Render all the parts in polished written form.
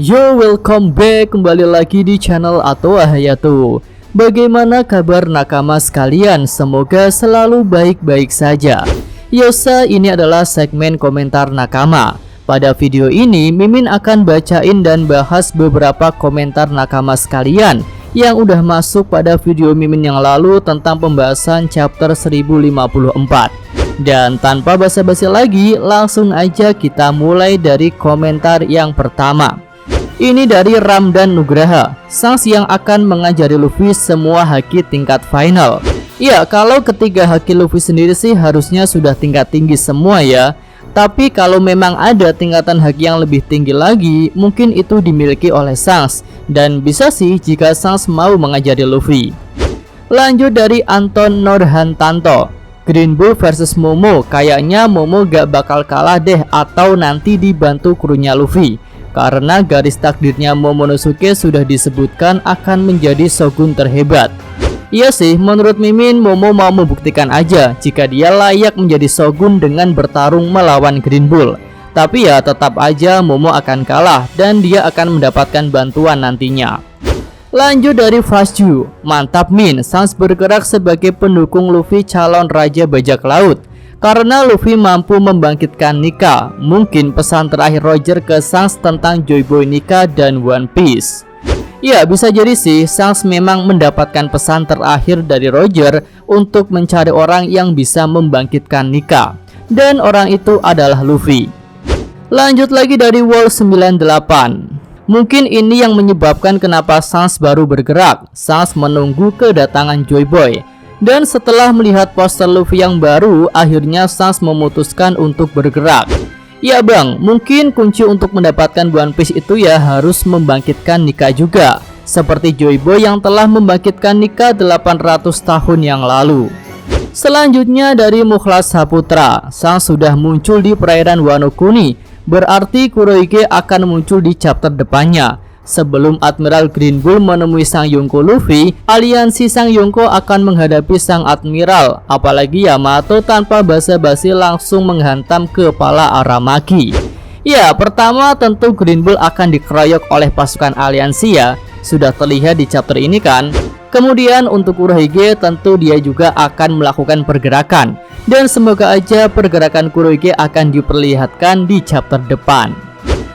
Yo, welcome back kembali lagi di channel Atoa Hayato. Bagaimana kabar nakama sekalian? Semoga selalu baik-baik saja. Yosa, ini adalah segmen komentar nakama. Pada video ini, Mimin akan bacain dan bahas beberapa komentar nakama sekalian yang udah masuk pada video Mimin yang lalu tentang pembahasan chapter 1054. Dan tanpa basa-basi lagi, langsung aja kita mulai dari komentar yang pertama. Ini dari Ramdan Nugraha, Sans yang akan mengajari Luffy semua haki tingkat final. Ya, kalau ketiga haki Luffy sendiri sih harusnya sudah tingkat tinggi semua ya. Tapi kalau memang ada tingkatan haki yang lebih tinggi lagi, mungkin itu dimiliki oleh Sans. Dan bisa sih jika Sans mau mengajari Luffy. Lanjut dari Anton Norhantanto, Green Bull versus Momo, kayaknya Momo gak bakal kalah deh atau nanti dibantu krunya Luffy. Karena garis takdirnya Momonosuke sudah disebutkan akan menjadi shogun terhebat. Iya sih, menurut Mimin, Momo mau membuktikan aja jika dia layak menjadi shogun dengan bertarung melawan Green Bull. Tapi ya tetap aja Momo akan kalah dan dia akan mendapatkan bantuan nantinya. Lanjut dari Fasju, mantap Min, Sans bergerak sebagai pendukung Luffy calon Raja Bajak Laut. Karena Luffy mampu membangkitkan Nika. Mungkin pesan terakhir Roger ke Sans tentang Joy Boy Nika dan One Piece. Ya, bisa jadi sih Sans memang mendapatkan pesan terakhir dari Roger untuk mencari orang yang bisa membangkitkan Nika. Dan orang itu adalah Luffy. Lanjut lagi dari Wall 98. Mungkin ini yang menyebabkan kenapa Sans baru bergerak. Sans menunggu kedatangan Joy Boy. Dan setelah melihat poster Luffy yang baru, akhirnya Sans memutuskan untuk bergerak. Ya bang, mungkin kunci untuk mendapatkan One Piece itu ya harus membangkitkan Nika juga. Seperti Joy Boy yang telah membangkitkan Nika 800 tahun yang lalu. Selanjutnya dari Mukhlas Saputra, Sans sudah muncul di perairan Wano Kuni. Berarti Kurohige akan muncul di chapter depannya. Sebelum Admiral Green Bull menemui Sang Yonko Luffy, aliansi Sang Yonko akan menghadapi Sang Admiral. Apalagi Yamato tanpa basa-basi langsung menghantam kepala Aramaki. Ya, pertama tentu Green Bull akan dikeroyok oleh pasukan aliansi ya. Sudah terlihat di chapter ini kan. Kemudian untuk Kurohige tentu dia juga akan melakukan pergerakan. Dan semoga aja pergerakan Kurohige akan diperlihatkan di chapter depan.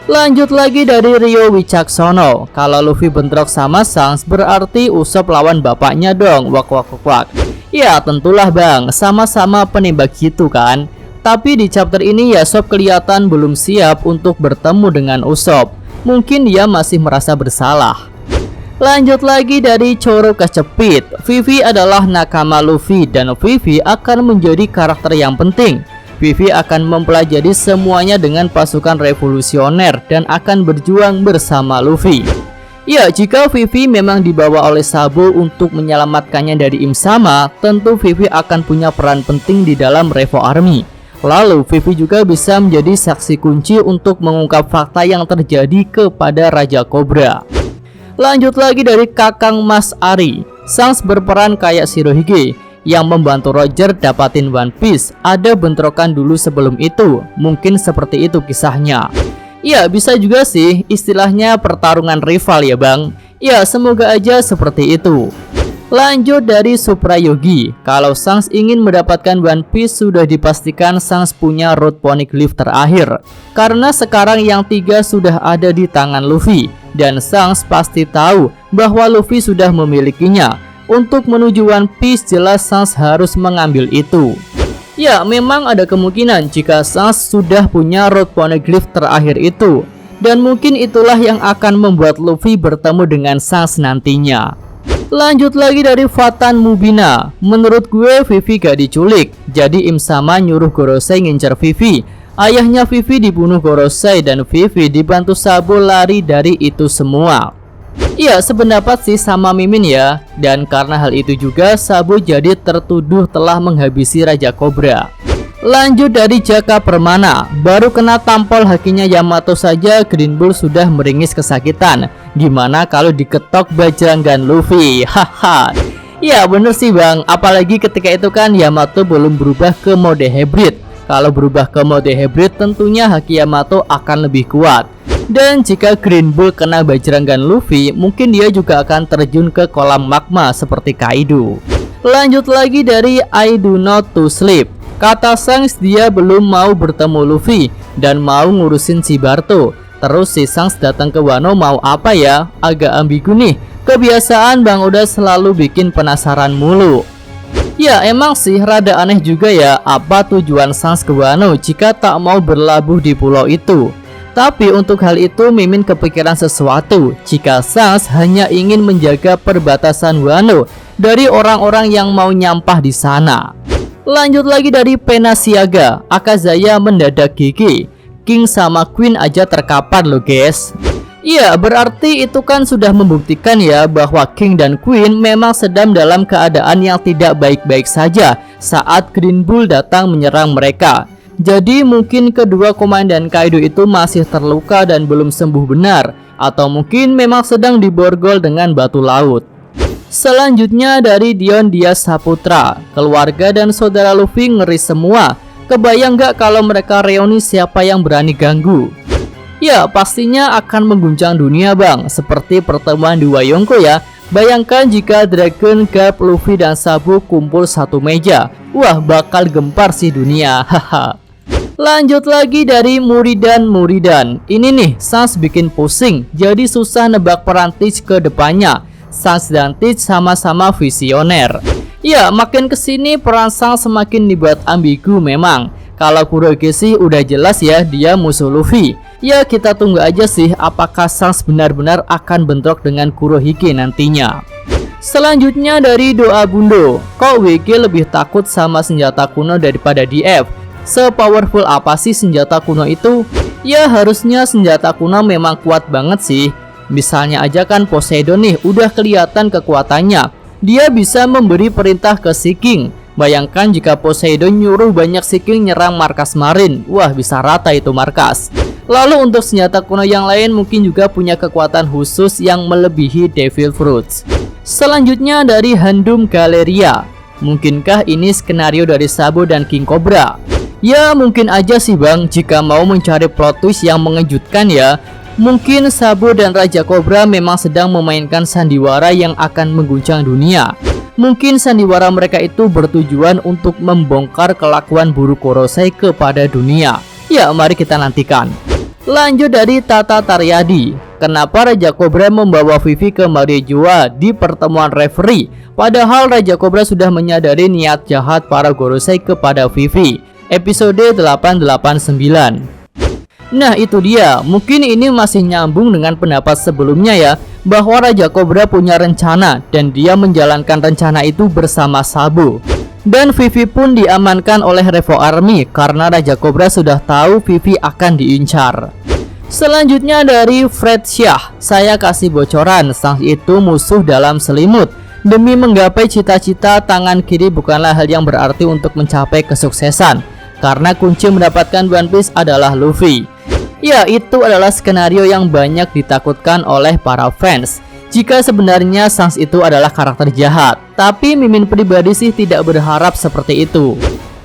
Lanjut lagi dari Rio Wicaksono, kalau Luffy bentrok sama Sans berarti Usopp lawan bapaknya dong, wak wak wak. Ya tentulah bang, sama-sama penembak gitu kan. Tapi di chapter ini ya Usopp kelihatan belum siap untuk bertemu dengan Usopp. Mungkin dia masih merasa bersalah. Lanjut lagi dari Choro Kecepit, Vivi adalah nakama Luffy dan Vivi akan menjadi karakter yang penting. Vivi akan mempelajari semuanya dengan pasukan revolusioner dan akan berjuang bersama Luffy. Ya, jika Vivi memang dibawa oleh Sabo untuk menyelamatkannya dari Im-sama, tentu Vivi akan punya peran penting di dalam Revo Army. Lalu Vivi juga bisa menjadi saksi kunci untuk mengungkap fakta yang terjadi kepada Raja Cobra. Lanjut lagi dari Kakang Mas Ari, Sans berperan kayak Shirohige yang membantu Roger dapatin One Piece. Ada bentrokan dulu sebelum itu. Mungkin seperti itu kisahnya. Ya bisa juga sih, istilahnya pertarungan rival ya bang. Ya semoga aja seperti itu. Lanjut dari Suprayogi, kalau Sans ingin mendapatkan One Piece sudah dipastikan Sans punya Road Poneglyph terakhir. Karena sekarang yang 3 sudah ada di tangan Luffy. Dan Sans pasti tahu bahwa Luffy sudah memilikinya. Untuk menuju One Piece jelas Sans harus mengambil itu. Ya memang ada kemungkinan jika Sans sudah punya Road Poneglyph terakhir itu. Dan mungkin itulah yang akan membuat Luffy bertemu dengan Sans nantinya. Lanjut lagi dari Fatan Mubina, menurut gue Vivi gak diculik. Jadi Im-sama nyuruh Gorosei ngincer Vivi. Ayahnya Vivi dibunuh Gorosei dan Vivi dibantu Sabo lari dari itu semua. Iya sependapat sih sama Mimin ya. Dan karena hal itu juga Sabo jadi tertuduh telah menghabisi Raja Cobra. Lanjut dari Jaka Permana, baru kena tampol hakinya Yamato saja Green Bull sudah meringis kesakitan. Gimana kalau diketok bajrangan Luffy? Haha. Ya bener sih bang, apalagi ketika itu kan Yamato belum berubah ke mode hybrid. Kalau berubah ke mode hybrid tentunya haki Yamato akan lebih kuat. Dan jika Green Bull kena bajrangan Luffy, mungkin dia juga akan terjun ke kolam magma seperti Kaido. Lanjut lagi dari I do not to sleep. Kata Shanks dia belum mau bertemu Luffy dan mau ngurusin si Barto. Terus si Shanks datang ke Wano mau apa ya? Agak ambigu nih. Kebiasaan Bang Oda selalu bikin penasaran mulu. Ya emang sih rada aneh juga ya, apa tujuan Shanks ke Wano jika tak mau berlabuh di pulau itu. Tapi untuk hal itu Mimin kepikiran sesuatu. Jika Shanks hanya ingin menjaga perbatasan Wano dari orang-orang yang mau nyampah di sana. Lanjut lagi dari Pena Siaga. Akazaya mendadak gigi. King sama Queen aja terkapar loh guys. Iya, berarti itu kan sudah membuktikan ya bahwa King dan Queen memang sedang dalam keadaan yang tidak baik-baik saja saat Green Bull datang menyerang mereka. Jadi mungkin kedua komandan Kaido itu masih terluka dan belum sembuh benar, atau mungkin memang sedang diborgol dengan batu laut. Selanjutnya dari Dion Diaz Saputra. Keluarga dan saudara Luffy ngeri semua. Kebayang gak kalau mereka reuni siapa yang berani ganggu? Ya pastinya akan mengguncang dunia bang, seperti pertemuan di Wayonko ya. Bayangkan jika Dragon, Garp, Luffy dan Sabu kumpul satu meja. Wah bakal gempar sih dunia. Haha. Lanjut lagi dari Muridan. Ini nih Shanks bikin pusing, jadi susah nebak peran Teach ke depannya. Shanks dan Teach sama-sama visioner. Ya makin kesini peran Shanks semakin dibuat ambigu memang. Kalau Kuroge sih udah jelas ya dia musuh Luffy. Ya kita tunggu aja sih apakah Shanks benar-benar akan bentrok dengan Kurohige nantinya. Selanjutnya dari Doa Bundo. Kok WG lebih takut sama senjata kuno daripada DF? Se-powerful apa sih senjata kuno itu? Ya harusnya senjata kuno memang kuat banget sih. Misalnya aja kan Poseidon nih udah kelihatan kekuatannya. Dia bisa memberi perintah ke Sea King. Bayangkan jika Poseidon nyuruh banyak Sea King nyerang markas Marine. Wah bisa rata itu markas. Lalu untuk senjata kuno yang lain mungkin juga punya kekuatan khusus yang melebihi Devil Fruits. Selanjutnya dari Handum Galeria. Mungkinkah ini skenario dari Sabo dan King Cobra? Ya mungkin aja sih bang jika mau mencari plot twist yang mengejutkan ya. Mungkin Sabo dan Raja Cobra memang sedang memainkan sandiwara yang akan mengguncang dunia. Mungkin sandiwara mereka itu bertujuan untuk membongkar kelakuan buruk Kurosei kepada dunia. Ya mari kita nantikan. Lanjut dari Tata Taryadi. Kenapa Raja Cobra membawa Vivi ke Marijoa di pertemuan referee? Padahal Raja Cobra sudah menyadari niat jahat para Gorosei kepada Vivi. Episode 889. Nah itu dia, mungkin ini masih nyambung dengan pendapat sebelumnya ya, bahwa Raja Cobra punya rencana dan dia menjalankan rencana itu bersama Sabo. Dan Vivi pun diamankan oleh Revo Army karena Raja Cobra sudah tahu Vivi akan diincar. Selanjutnya dari Fred Syah. Saya kasih bocoran, Shanks itu musuh dalam selimut. Demi menggapai cita-cita, tangan kiri bukanlah hal yang berarti untuk mencapai kesuksesan, karena kunci mendapatkan One Piece adalah Luffy. Ya itu adalah skenario yang banyak ditakutkan oleh para fans, jika sebenarnya Shanks itu adalah karakter jahat. Tapi Mimin pribadi sih tidak berharap seperti itu.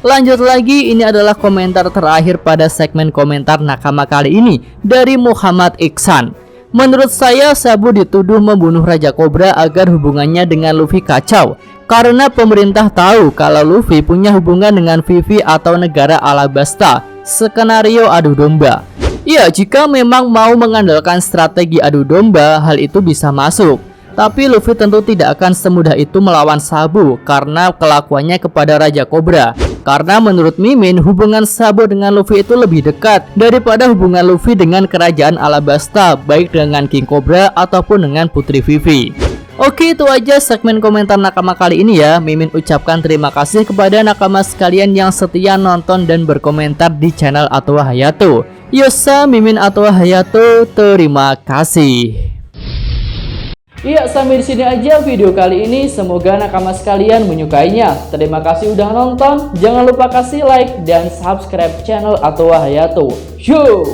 Lanjut lagi, ini adalah komentar terakhir pada segmen komentar nakama kali ini dari Muhammad Iksan. Menurut saya Sabo dituduh membunuh Raja Cobra agar hubungannya dengan Luffy kacau, karena pemerintah tahu kalau Luffy punya hubungan dengan Vivi atau negara Alabasta. Skenario adu domba. Ya jika memang mau mengandalkan strategi adu domba, hal itu bisa masuk. Tapi Luffy tentu tidak akan semudah itu melawan Sabo karena kelakuannya kepada Raja Cobra. Karena menurut Mimin, hubungan Sabo dengan Luffy itu lebih dekat daripada hubungan Luffy dengan kerajaan Alabasta, baik dengan King Cobra ataupun dengan Putri Vivi. Oke, itu aja segmen komentar nakama kali ini ya. Mimin ucapkan terima kasih kepada nakama sekalian yang setia nonton dan berkomentar di channel Atwa Hayato. Yosa, Mimin Atwa Hayato, terima kasih. Iya, sampai di sini aja video kali ini. Semoga nakama sekalian menyukainya. Terima kasih udah nonton. Jangan lupa kasih like dan subscribe channel Atwa Hayato. Yo!